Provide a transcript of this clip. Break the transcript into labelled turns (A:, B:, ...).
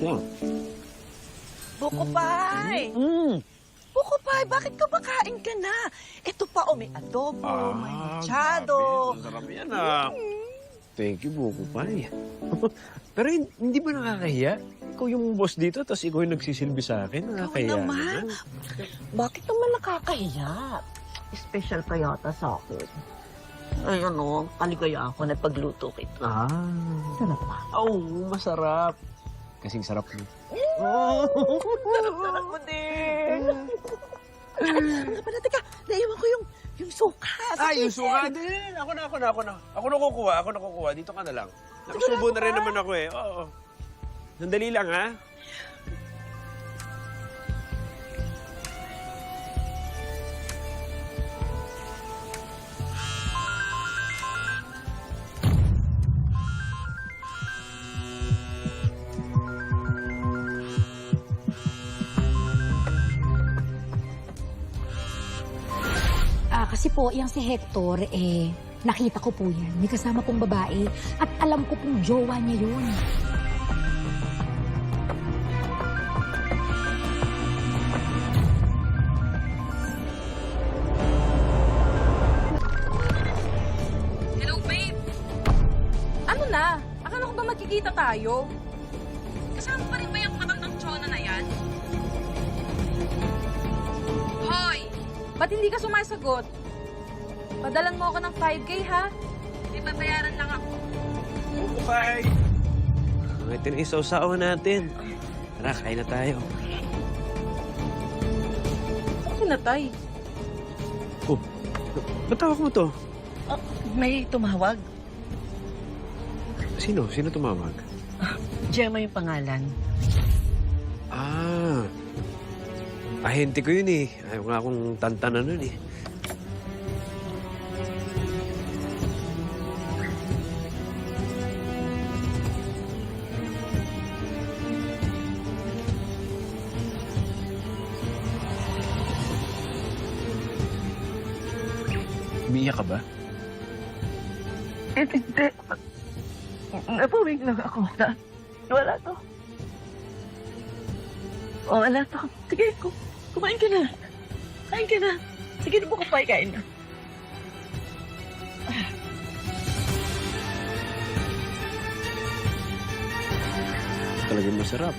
A: Yan.
B: Bukupay! Bukupay, bakit ka makain ka na? Ito pa, may adobo, may machado.
A: Grabe. Ang sarap yan, Thank you, Bukupay. Pero hindi ba nakakahiya? Ikaw yung boss dito, tapos ikaw yung nagsisilbi sa akin. Nakakahiya
B: naman. Bakit naman nakakahiya? Special ka yata sa akin. Ay, kaligaya ako na pagluto kita. Sarap ba?
A: Masarap. Kasing sarap mo.
B: Sarap mo din. Ano pala, teka, naiwan ko yung suka.
A: Yung suka din. Ako na. Ako na kukuha. Dito ka na lang. Nakasubo na rin naman ako eh. Oo. Sandali lang, ha?
C: Kasi po, yung si Hector, nakita ko po yan. May kasama pong babae at alam ko pong jowa niya yun.
D: Hello, babe. Ano na? Akala ko ba magkikita tayo? Kasama pa rin ba yung matandang tsona na yan? Hoy! Ba't hindi ka sumasagot? Padalan mo ako ng 5K, ha? May babayaran lang ako.
A: Bukupay! Ito na yung sausawan natin. Tara, kain na tayo.
D: Ako na, tay.
A: Ba't tawag mo to?
B: May tumawag.
A: Sino? Sino tumawag?
B: Gemma yung pangalan.
A: Ahente ko yun eh. Ayaw nga akong tantanan nun eh. Umiiyak ka ba?
B: Hindi. Napawig lang ako na wala to. Wala to. Sige, kumain ka na. Kain ka na. Sige, Bukupay, kain na.
A: Talagang masarap.